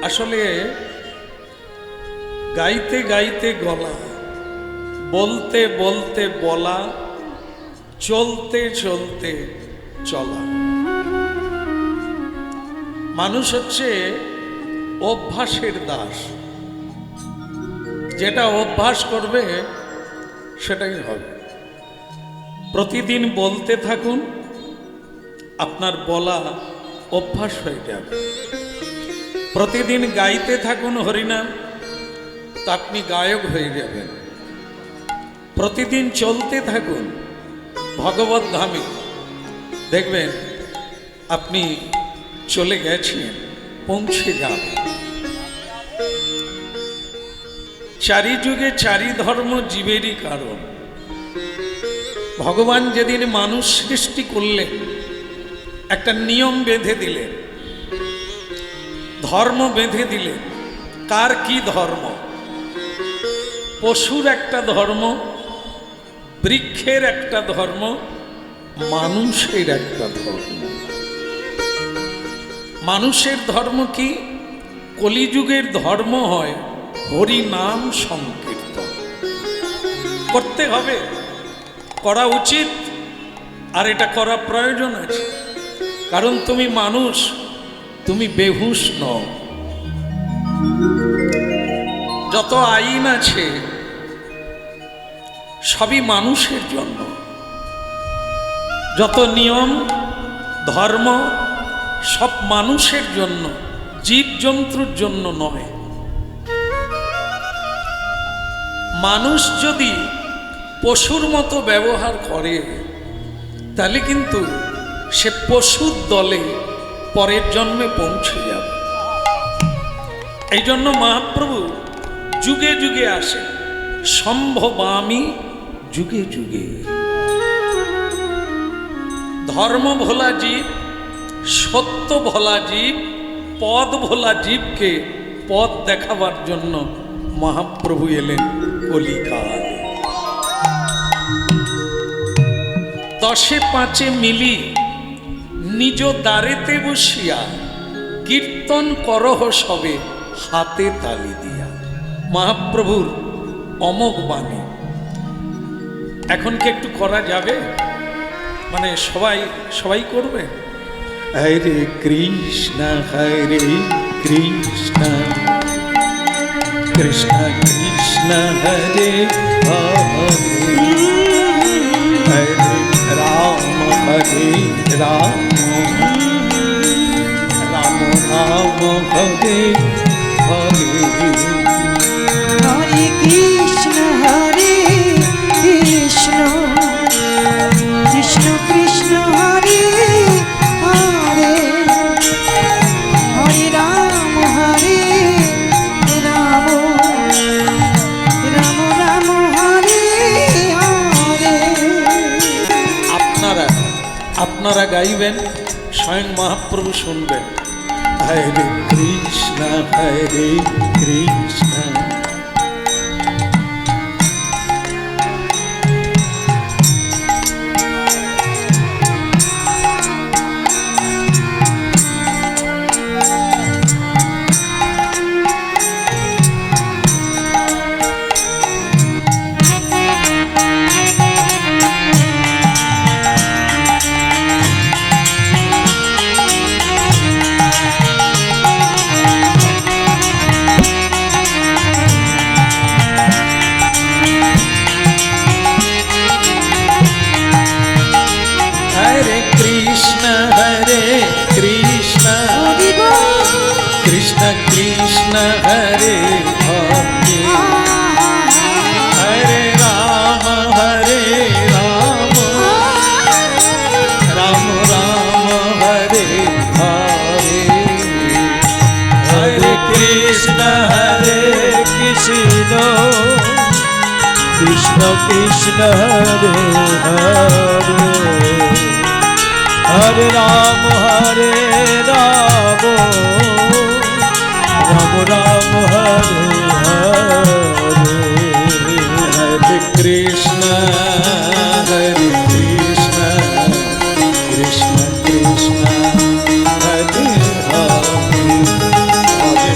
আসলে গাইতে গাইতে গলা, বলতে বলতে বলা, চলতে চলতে চলা। মানুষ হচ্ছে অভ্যাসের দাস। যেটা অভ্যাস করবে সেটাই হবে। প্রতিদিন বলতে থাকুন, আপনার বলা অভ্যাস হয়ে যাবে। প্রতিদিন গাইতে থাকুন হরিনাম, তা আপনি গায়ক হয়ে যাবেন। প্রতিদিন চলতে থাকুন ভগবত ধামে, দেখবেন আপনি চলে গেছেন, পৌঁছে যাবেন। চারি যুগে চারি ধর্ম জীবেরই কারণ। ভগবান যেদিন মানুষ সৃষ্টি করলেন, একটা নিয়ম বেঁধে দিলেন, ধর্ম বেঁধে দিলেন। কার কি ধর্ম? পশুর একটা ধর্ম, বৃক্ষের একটা ধর্ম, মানুষের একটা ধর্ম। মানুষের ধর্ম কি? কলিযুগের ধর্ম হয় হরি নাম সংকীর্তন। করতে হবে, করা উচিত, আর এটা করা প্রয়োজন আছে। কারণ তুমি মানুষ, তুমি বেহুশ নও। যত আইন আছে সবই মানুষের জন্য। যত নিয়ম ধর্ম সব মানুষের জন্য, জীবজন্তুর জন্য নয়। মানুষ যদি পশুর মতো ব্যবহার করে, তাহলে কিন্তু সে পশুর দলে পরের জন্মে পৌঁছে যাবে। এই জন্য মহাপ্রভু যুগে যুগে আসে, সম্ভবামি যুগে যুগে। ধর্ম ভোলা জীব, সত্য ভোলা জীব, পদ ভোলা জীবকে পদ দেখাবার জন্য মহাপ্রভু এলেন কলিকালে। দশে পাঁচে মিলি নিজ দ্বারেতে বসিয়া, কীর্তন করহ সবে হাতে তালি দিয়া। মহাপ্রভুর অমোঘ বাণী। এখন কি একটু করা যাবে? মানে সবাই করবে। হরে কৃষ্ণ হরে কৃষ্ণ, কৃষ্ণ কৃষ্ণ হরে হরে, হরে রাম হরে রাম, রাম রাম হরে হরে। হরে কৃষ্ণ হরে কৃষ্ণ, কৃষ্ণ কৃষ্ণ হরে হরে, হরে রাম হরে রাম, রাম রাম হরে হরে। আপনারা গাইবেন, স্বয়ং মহাপ্রভু শুনবেন। হরে কৃষ্ণ হরে কৃষ্ণ। কৃষ্ণ কৃষ্ণ হরে হরে, হরে রাম রাম রাম হরে হরে, হরে কৃষ্ণ কৃষ্ণ কৃষ্ণ হরে হরে, হরে রাম রাম, রাম রাম হরে হরে, হরে কৃষ্ণ হরে কৃষ্ণ, কৃষ্ণ কৃষ্ণ হরে হরে, হরে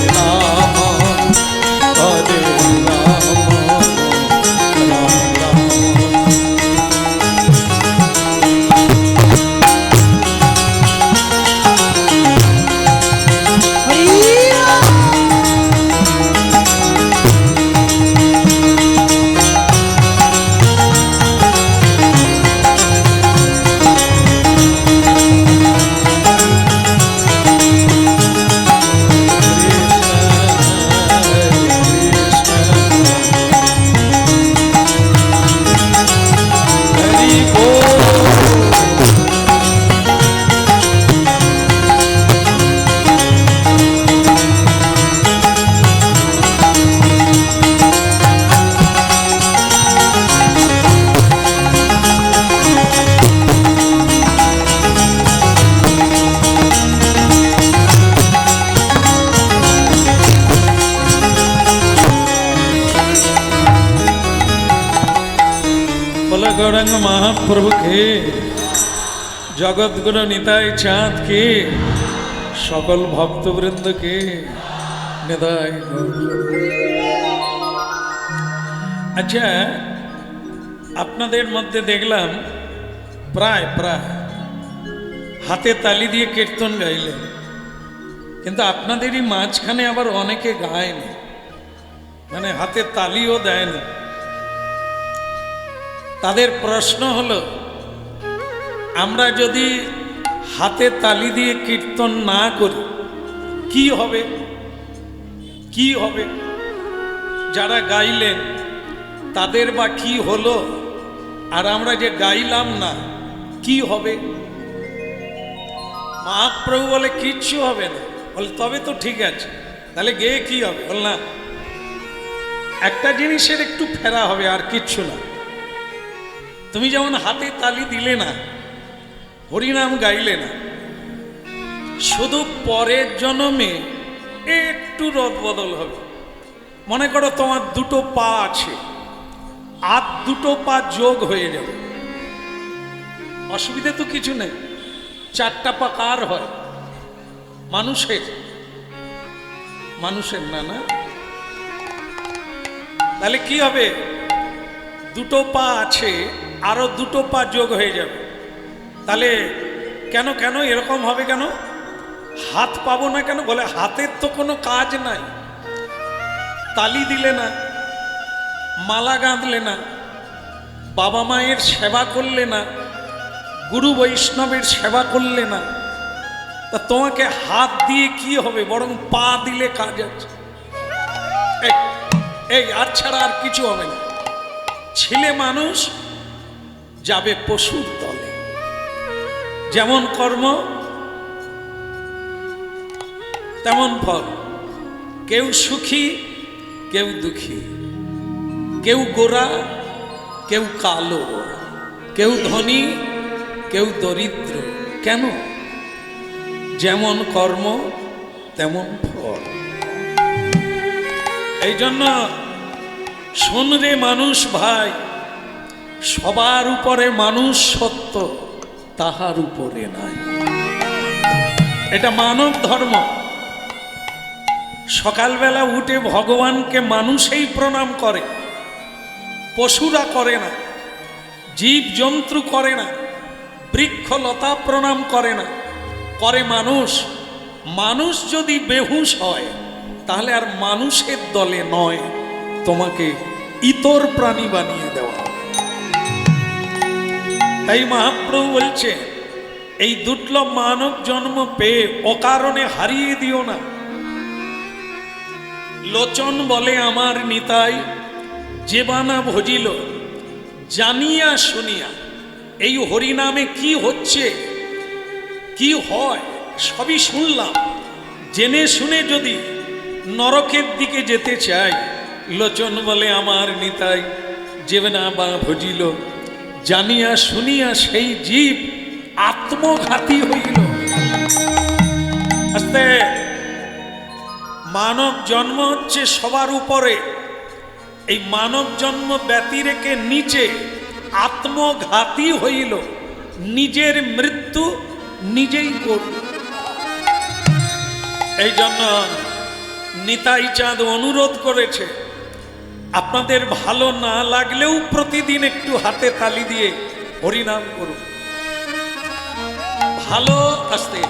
গৌরাঙ্গ মহাপ্রভুকে, জগৎগুরু নিতাই চাঁদকে, সকল ভক্তবৃন্দকে নিতাই গৌর। আচ্ছা, আপনাদের মধ্যে দেখলাম প্রায় হাতে তালি দিয়ে কীর্তন গাইলেন, কিন্তু আপনাদেরই মাঝখানে আবার অনেকে গায়নি, মানে হাতে তালিও দেয় না। তাদের প্রশ্ন হলো, আমরা যদি হাতে তালি দিয়ে কীর্তন না করি কি হবে? কি হবে? যারা গাইলেন তাদের বা কি হলো, আর আমরা যে গাইলাম না কি হবে? মহাপ্রভু বলে কিচ্ছু হবে না। বলে তবে তো ঠিক আছে, তাহলে গেয়ে কি হবে? বল না, একটা জিনিসের একটু ফেরা হবে, আর কিচ্ছু না। তুমি যেমন হাতে তালি দিলে না, হরিনাম গাইলে না, শুধু পরের জন্মে একটু রদবদল হবে। মনে করো তোমার দুটো পা আছে, আর দুটো পা যোগ হয়ে যাবে, অসুবিধা তো কিছু নেই। চারটা পা কার হয়? মানুষের। মানুষের না, না? তাহলে কি হবে? দুটো পা আছে, আরো দুটো পা যোগ হয়ে যাবে। তাহলে কেন কেন এরকম হবে কেন? হাত পাবো না কেন? বলে হাতের তো কোনো কাজ নাই, তালি দিলে না, মালা গাঁথলে না, বাবা মায়ের সেবা করলে না, গুরু বৈষ্ণবের সেবা করলে না, তা তোমাকে হাত দিয়ে কি হবে? বরং পা দিলে কাজ আছে। এই আর ছাড়া আর কিছু হবে না। ছেলে মানুষ যাবে পশুর দলে, যেমন কর্ম তেমন ফল। কেউ সুখী, কেউ দুঃখী, কেউ গোরা, কেউ কালো, কেউ ধনী, কেউ দরিদ্র। কেন? যেমন কর্ম তেমন ফল। এই জন্য শোন রে মানুষ ভাই, সবার উপরে মানুষ সত্য, তাহার উপরে নাই। এটা মানব ধর্ম। সকালবেলা উঠে ভগবানকে মানুষেই প্রণাম করে, পশুরা করে না, জীব জন্তু করে না, বৃক্ষলতা প্রণাম করে না, করে মানুষ। মানুষ যদি বেহুশ হয় তাহলে আর মানুষের দলে নয়, তোমাকে ইতর প্রাণী বানিয়ে দেওয়া। তাই মহাপ্রভু বলছে, এই দুর্লভ মানব জন্ম পেয়ে অকারণে হারিয়ে দিও না। লোচন বলে আমার নিতাই, যেবানা ভজিল জানিয়া শুনিয়া। এই হরিনামে কি হচ্ছে, কি হয় সবই শুনলাম, জেনে শুনে যদি নরকের দিকে যেতে চাই, লোচন বলে আমার নিতাই, যেবানা বা ভজিল জানিয়া শুনিয়া সেই জীব আত্মঘাতী হইল। আস্তে, মানব জন্ম হচ্ছে সবার উপরে, এই মানব জন্ম ব্যতি রেখে নিচে আত্মঘাতী হইল, নিজের মৃত্যু নিজেই করল। এই জন্য নিতাই চাঁদ অনুরোধ করেছে, আপনাদের ভালো না লাগলেও প্রতিদিন একটু হাতে তালি দিয়ে হরিনাম করুন। ভালো আসতে,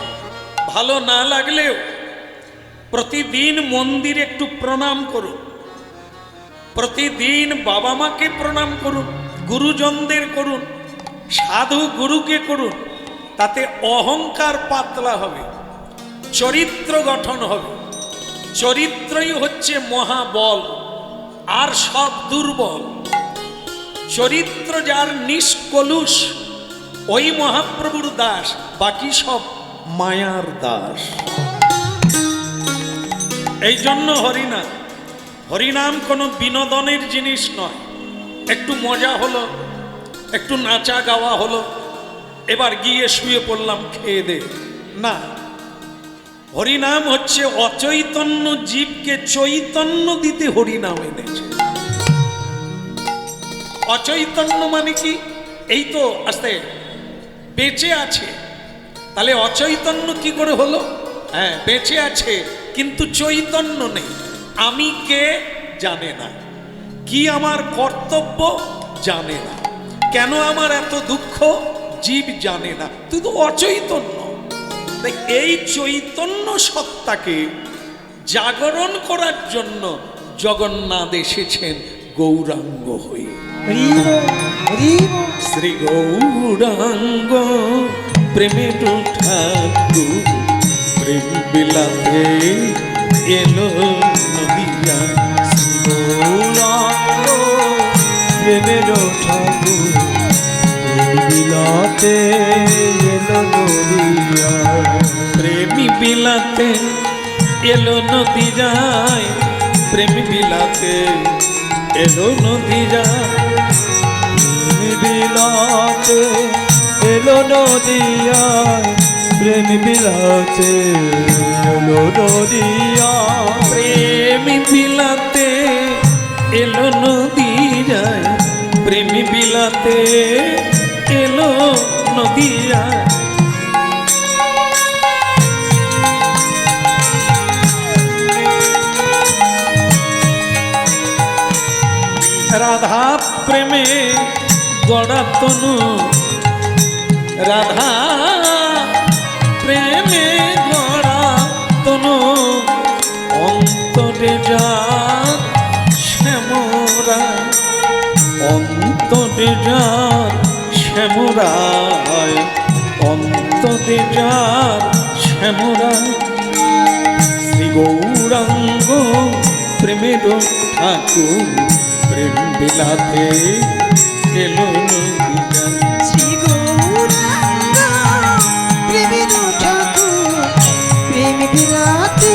ভালো না লাগলেও প্রতিদিন মন্দিরে একটু প্রণাম করুন, প্রতিদিন বাবা মাকে প্রণাম করুন, গুরুজনদের করুন, সাধু গুরুকে করুন। তাতে অহংকার পাতলা হবে, চরিত্র গঠন হবে। চরিত্রই হচ্ছে মহাবল, আর সব দুর্বল। চরিত্র যার নিষ্কলুষ, ওই মহাপ্রভুর দাস, বাকি সব মায়ার দাস। এই জন্য হরিনাম, হরিনাম কোনো বিনোদনের জিনিস নয়। একটু মজা হলো, একটু নাচা গাওয়া হলো, এবার গিয়ে শুয়ে পড়লাম খেয়ে দে, না। হরিনাম হচ্ছে অচৈতন্য জীবকে চৈতন্য দিতে হরিনাম এনেছে। অচৈতন্য মানে কি? এই তো আস্তে বেঁচে আছে, তাহলে অচৈতন্য কি করে হলো? হ্যাঁ, বেঁচে আছে কিন্তু চৈতন্য নেই। আমি কে জানে না, কি আমার কর্তব্য জানে না, কেন আমার এত দুঃখ জীব জানে না, তুই তো অচৈতন্য। তাই এই চৈতন্য সত্তাকে জাগরণ করার জন্য জগন্নাথ এসেছেন গৌরাঙ্গ হয়ে। শ্রী গৌরাঙ্গ প্রেমের ঠাকুর প্রেম বিলাতে এলো নদিয়া। গৌরাঙ্গ প্রেমের ঠাকুর প্রেম বিলাতে এলো নদিয়া। প্রেমী বিলাতে এলো নদী যায়, প্রেম বিলাতে এলো নদী যায়। প্রেম বিলাতে এলো নদিয়ায়, প্রেম বিলাতে এলো নদিয়ায়। প্রেম বিলাতে এলো নদী যায়, প্রেম বিলাতে এলো নদী যায়। রাধা প্রেমে গড়া তনু, রাধা প্রেমে গড়া তনু, অন্তরে যার শ্যামরায়, অন্তরে যার শ্যামরায়, অন্তরে যার শ্যামরায়। শ্রী গৌরাঙ্গ প্রেমের ঠাকুর প্রেম বিলাতে এলো নদিয়া। শ্রী গৌরাঙ্গ প্রেমের ঠাকুর প্রেম বিলাতে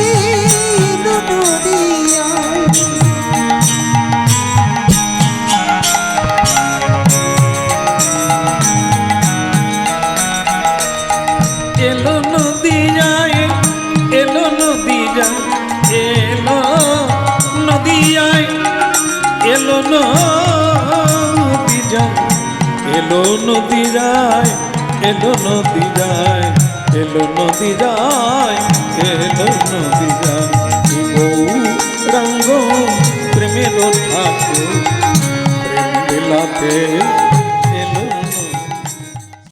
এলো নদিয়া। এলো নদিয়ায়, এলো নদিয়ায়, এলো নদিয়ায়, এলো নদিয়ায়, এলো নদিয়ায়, এলো নদিয়ায়, এলো নদিয়ায়, এলো নদিয়ায়। গৌরাঙ্গ প্রেমের ঠাকুর প্রেম বিলাতে